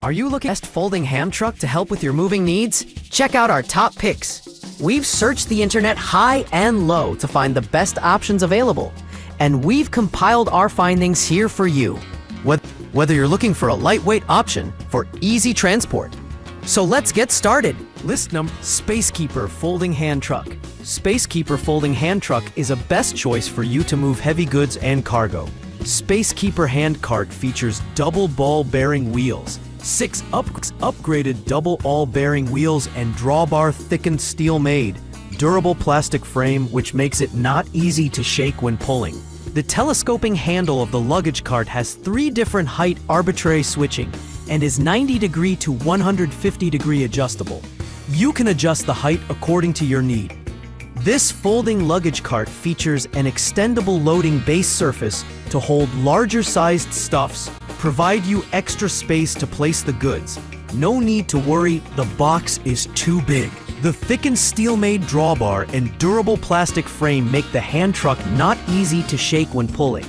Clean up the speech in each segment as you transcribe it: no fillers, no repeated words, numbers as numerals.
Are you looking for a folding hand truck to help with your moving needs? Check out our top picks. We've searched the internet high and low to find the best options available, and we've compiled our findings here for you. Whether you're looking for a lightweight option for easy transport. So let's get started. List number: Spacekeeper Folding Hand Truck. Spacekeeper Folding Hand Truck is a best choice for you to move heavy goods and cargo. Spacekeeper Hand Cart features double ball bearing wheels, 6 upgraded double all bearing wheels and drawbar thickened steel made, durable plastic frame which makes it not easy to shake when pulling. The telescoping handle of the luggage cart has 3 different height arbitrary switching and is 90-degree to 150-degree adjustable. You can adjust the height according to your need. This folding luggage cart features an extendable loading base surface to hold larger sized stuffs, provide you extra space to place the goods. No need to worry the box is too big. The thickened steel-made drawbar and durable plastic frame make the hand truck not easy to shake when pulling.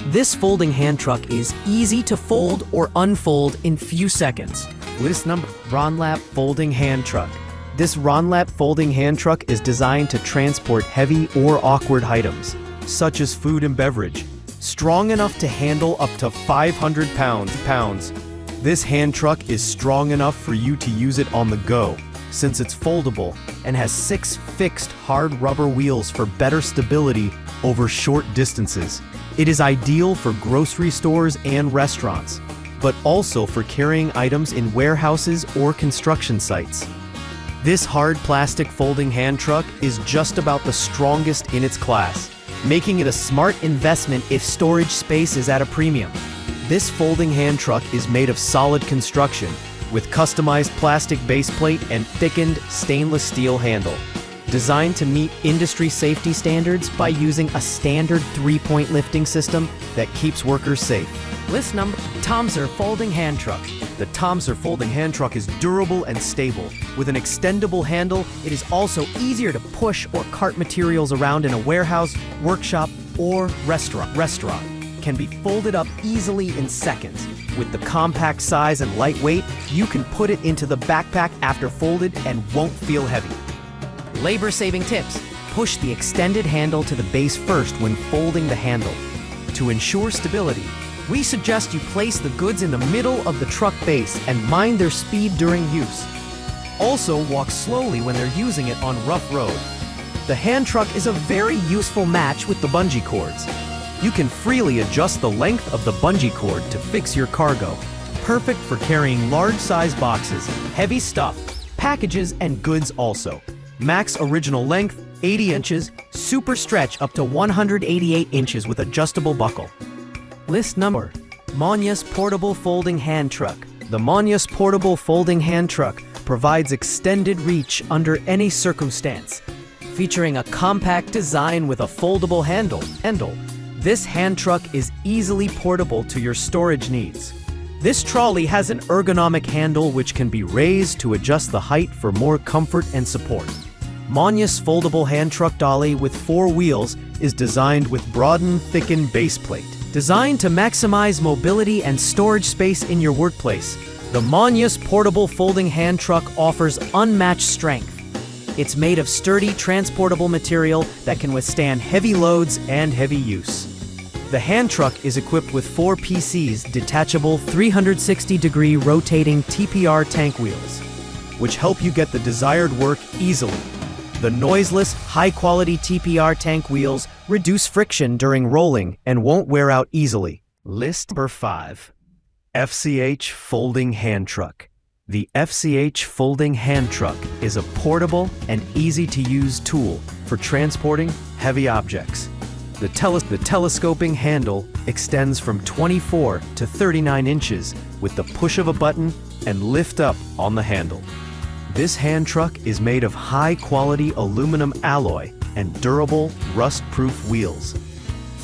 This folding hand truck is easy to fold or unfold in few seconds. List number: Ronlap Folding Hand Truck. This Ronlap folding hand truck is designed to transport heavy or awkward items, such as food and beverage, strong enough to handle up to 500 pounds. This hand truck is strong enough for you to use it on the go, since it's foldable and has 6 fixed hard rubber wheels for better stability over short distances. It is ideal for grocery stores and restaurants, but also for carrying items in warehouses or construction sites. This hard plastic folding hand truck is just about the strongest in its class, making it a smart investment if storage space is at a premium. This folding hand truck is made of solid construction, with customized plastic base plate and thickened stainless steel handle. Designed to meet industry safety standards by using a standard 3-point lifting system that keeps workers safe. List number: Tomser Folding Hand Truck. The Tomser Folding Hand Truck is durable and stable. With an extendable handle, it is also easier to push or cart materials around in a warehouse, workshop, or restaurant. Can be folded up easily in seconds. With the compact size and lightweight, you can put it into the backpack after folded and won't feel heavy. Labor-saving tips: push the extended handle to the base first when folding the handle. To ensure stability, we suggest you place the goods in the middle of the truck base and mind their speed during use. Also, walk slowly when they're using it on rough road. The hand truck is a very useful match with the bungee cords. You can freely adjust the length of the bungee cord to fix your cargo. Perfect for carrying large-size boxes, heavy stuff, packages, and goods also. Max original length, 80 inches, super stretch up to 188 inches with adjustable buckle. List number: Monius Portable Folding Hand Truck. The Monius Portable Folding Hand Truck provides extended reach under any circumstance. Featuring a compact design with a foldable handle, this hand truck is easily portable to your storage needs. This trolley has an ergonomic handle which can be raised to adjust the height for more comfort and support. Monius Foldable Hand Truck Dolly with 4 wheels is designed with broadened, thickened base plate. Designed to maximize mobility and storage space in your workplace, the Monius Portable Folding Hand Truck offers unmatched strength. It's made of sturdy, transportable material that can withstand heavy loads and heavy use. The hand truck is equipped with 4 PCs detachable 360-degree rotating TPR tank wheels, which help you get the desired work easily. The noiseless, high-quality TPR tank wheels reduce friction during rolling and won't wear out easily. List number 5. FCH Folding Hand Truck. The FCH Folding Hand Truck is a portable and easy-to-use tool for transporting heavy objects. The telescoping handle extends from 24 to 39 inches with the push of a button and lift up on the handle. This hand truck is made of high-quality aluminum alloy and durable, rust-proof wheels.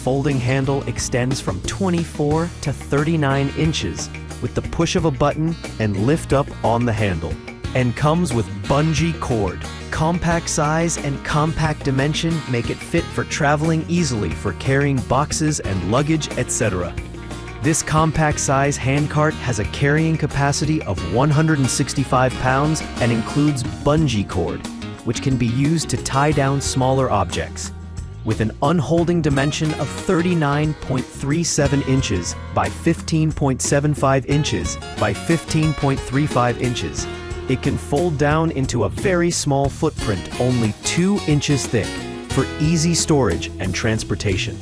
Folding handle extends from 24 to 39 inches with the push of a button and lift up on the handle, and comes with bungee cord. Compact size and compact dimension make it fit for traveling easily for carrying boxes and luggage, etc. This compact-size handcart has a carrying capacity of 165 pounds and includes bungee cord, which can be used to tie down smaller objects. With an unholding dimension of 39.37 inches by 15.75 inches by 15.35 inches, it can fold down into a very small footprint only 2 inches thick for easy storage and transportation.